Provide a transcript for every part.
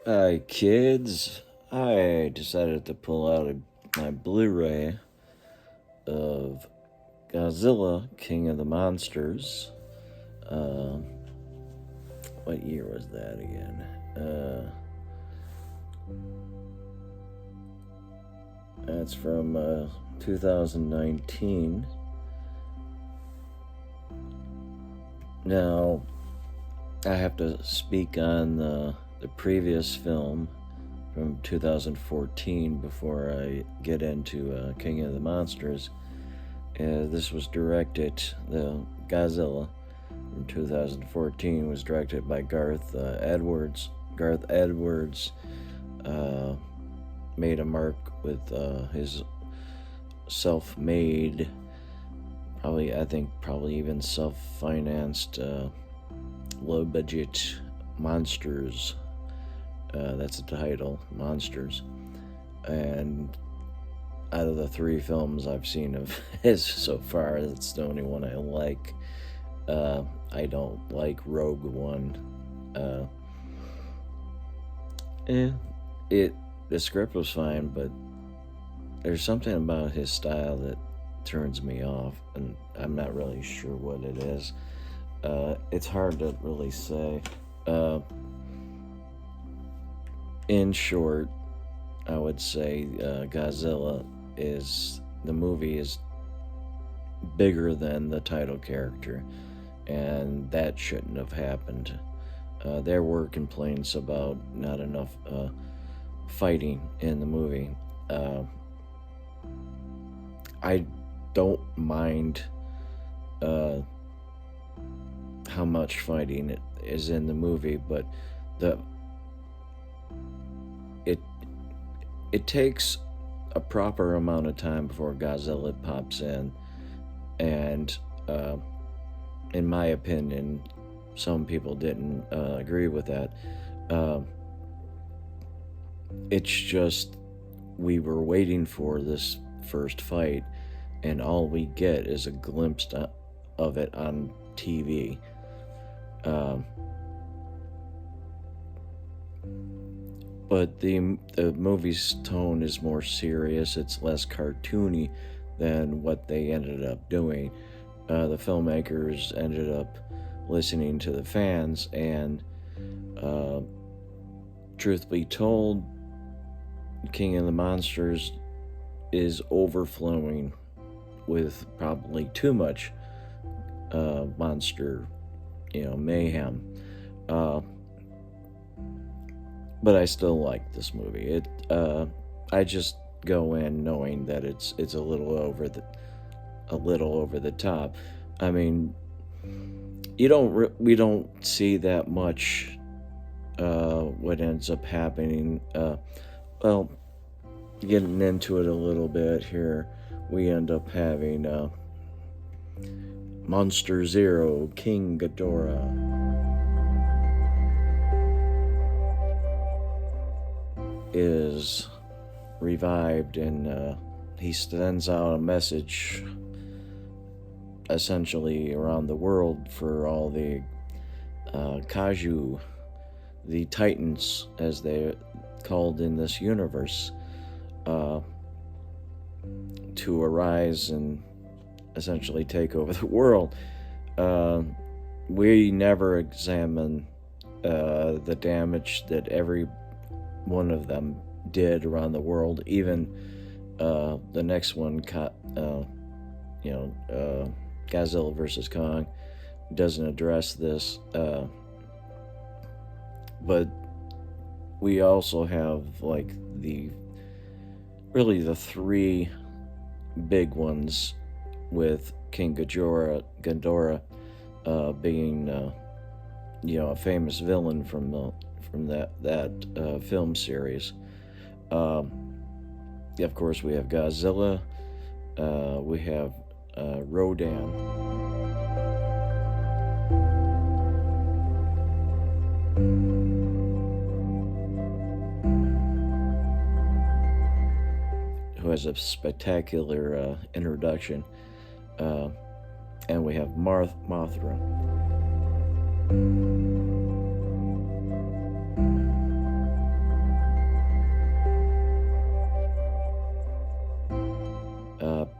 Hi, kids. I decided to pull out my Blu-ray of Godzilla, King of the Monsters. Uh, what year was that again? That's from 2019. Now, I have to speak on the previous film from 2014 before I get into King of the Monsters. This was directed, the Godzilla from 2014 was directed by Garth Edwards. Garth Edwards made a mark with his self-made, probably even self-financed low-budget Monsters. That's the title, Monsters. And out of the 3 films I've seen of his so far, that's the only one I like. I don't like Rogue One. The script was fine, but there's something about his style that turns me off, and I'm not really sure what it is. It's hard to really say. In short, I would say Godzilla the movie is bigger than the title character, and that shouldn't have happened. There were complaints about not enough fighting in the movie. I don't mind how much fighting is in the movie, but it takes a proper amount of time before Godzilla pops in, and in my opinion, some people didn't agree with that. It's just we were waiting for this first fight, and all we get is a glimpse of it on TV. But the movie's tone is more serious. It's less cartoony than what they ended up doing. The filmmakers ended up listening to the fans, and truth be told, King of the Monsters is overflowing with probably too much monster, mayhem. But I still like this movie. I just go in knowing that it's a little over the top. I mean, we don't see that much what ends up happening. Well, getting into it a little bit here, we end up having Monster Zero, King Ghidorah is revived, and he sends out a message essentially around the world for all the Kaiju, the Titans as they're called in this universe, to arise and essentially take over the world. We never examine the damage that every one of them did around the world. Even the next one, Godzilla versus Kong, doesn't address this. But we also have the 3 big ones, with King Ghidorah being a famous villain from that film series. Of course, we have Godzilla. We have Rodan. Who has a spectacular introduction. And we have Mothra.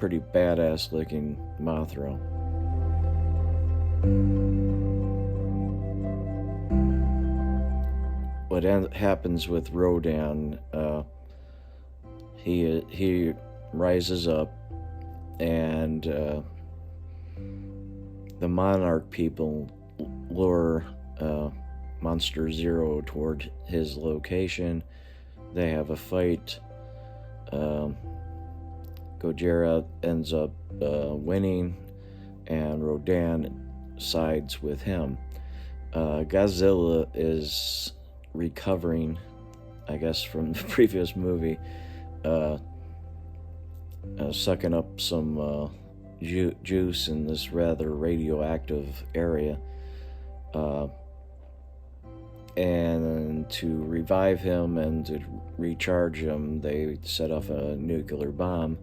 pretty badass looking Mothra. What happens with Rodan, he rises up, and the Monarch people lure Monster Zero toward his location. They have a fight. Gojira ends up winning, and Rodan sides with him. Godzilla is recovering, I guess, from the previous movie, sucking up some juice in this rather radioactive area. And to revive him and to recharge him, they set off a nuclear bomb.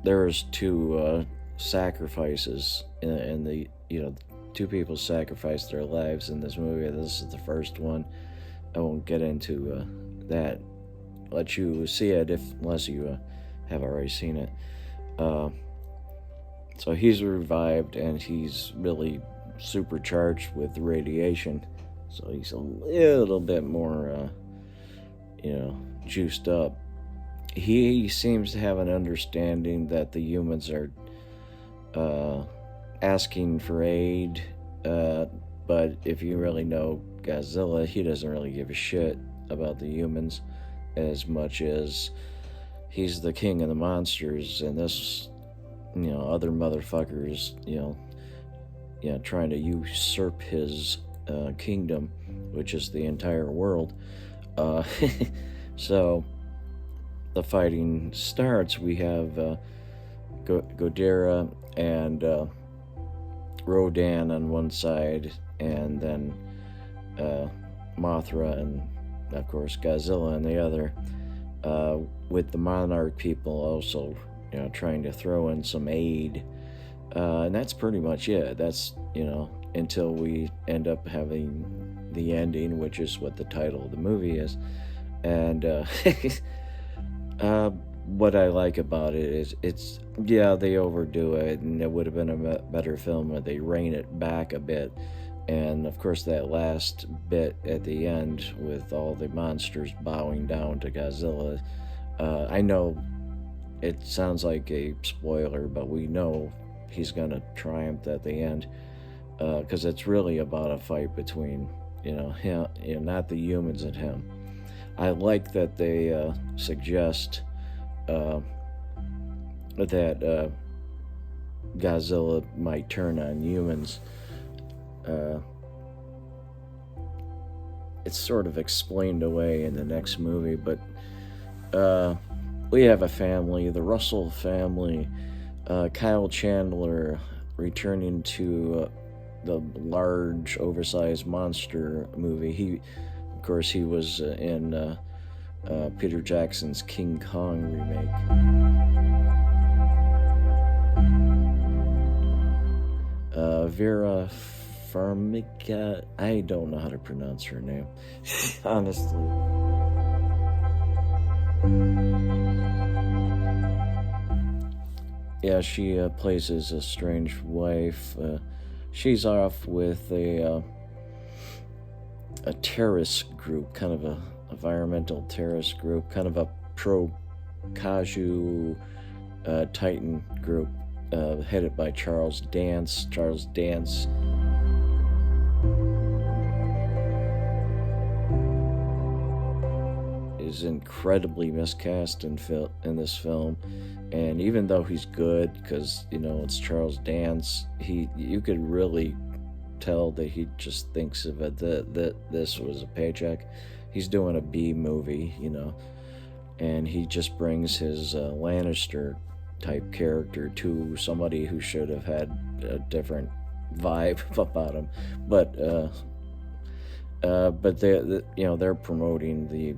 There's two sacrifices in the, two people sacrificed their lives in this movie. This is the first one. I won't get into that. Let you see it unless you have already seen it. So he's revived, and he's really supercharged with radiation, so he's a little bit more juiced up. He seems to have an understanding that the humans are asking for aid, but if you really know Godzilla, he doesn't really give a shit about the humans as much as he's the king of the monsters, and this other motherfuckers trying to usurp his kingdom, which is the entire world. So the fighting starts. We have Gojira and Rodan on one side, and then Mothra and, of course, Godzilla on the other, with the Monarch people also trying to throw in some aid. And that's pretty much it. That's, until we end up having the ending, which is what the title of the movie is. And what I like about it is they overdo it, and it would have been a better film if they rein it back a bit. And of course, that last bit at the end with all the monsters bowing down to Godzilla, I know it sounds like a spoiler, but we know he's gonna triumph at the end, because it's really about a fight between him, not the humans, and him. I like that they suggest that Godzilla might turn on humans. It's sort of explained away in the next movie, but we have a family, the Russell family. Kyle Chandler returning to the large, oversized monster movie. He was in Peter Jackson's King Kong remake. Vera Farmiga, I don't know how to pronounce her name, honestly. Yeah, she plays his estranged wife. She's off with a terrorist group, kind of a environmental terrorist group, kind of a pro-Kaiju Titan group, headed by Charles Dance. Charles Dance is incredibly miscast in this film, and even though he's good, because it's Charles Dance, you could really tell that he just thinks of it that this was a paycheck. He's doing a B movie, and he just brings his Lannister type character to somebody who should have had a different vibe about him. But they're promoting the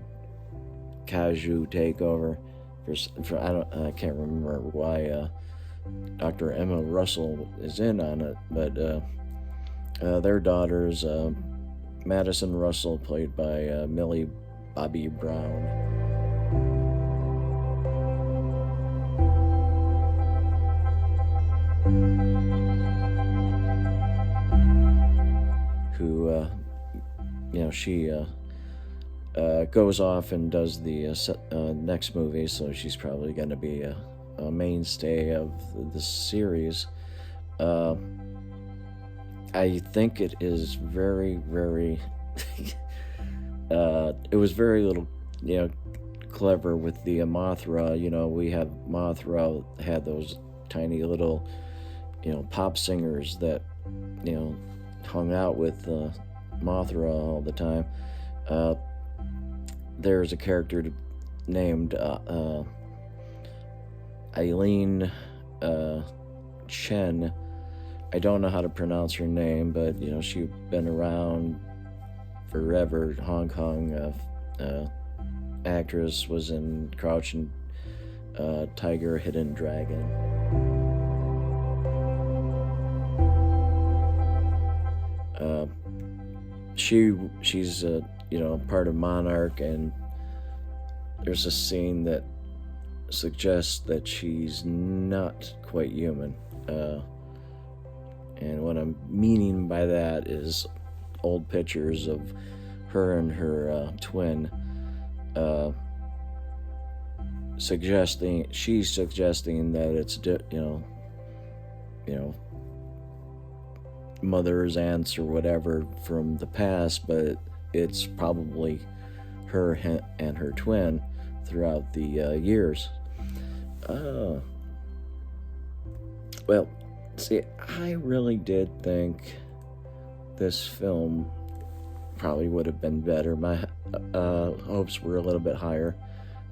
Kaiju takeover. I can't remember why Dr. Emma Russell is in on it, but their daughters, Madison Russell, played by Millie Bobby Brown, she goes off and does the next movie, so she's probably going to be a mainstay of the series. I think it is very, very. It was very little, clever with the Mothra. We have Mothra had those tiny little, pop singers that, hung out with Mothra all the time. There's a character named Eileen Chen. I don't know how to pronounce her name, but she's been around forever. Hong Kong actress, was in Crouching Tiger, Hidden Dragon. She's part of Monarch, and there's a scene that suggests that she's not quite human. And what I'm meaning by that is old pictures of her and her twin, she's suggesting that it's mothers, aunts, or whatever from the past, but it's probably her and her twin throughout the years. Well, see, I really did think this film probably would have been better. My hopes were a little bit higher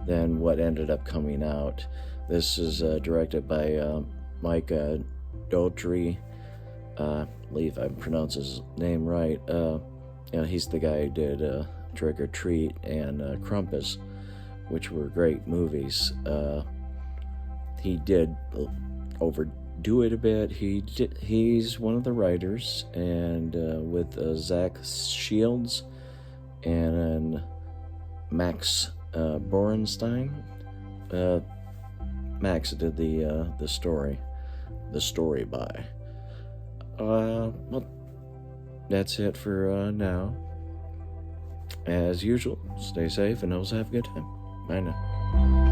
than what ended up coming out. This is directed by Mike Dougherty. I believe I pronounced his name right. He's the guy who did Trick or Treat and Krampus, which were great movies. He did overdo it a bit. He's one of the writers, and with Zach Shields and Max Borenstein. Max did the story by. Well, that's it for now. As usual, stay safe and always have a good time. Bye now.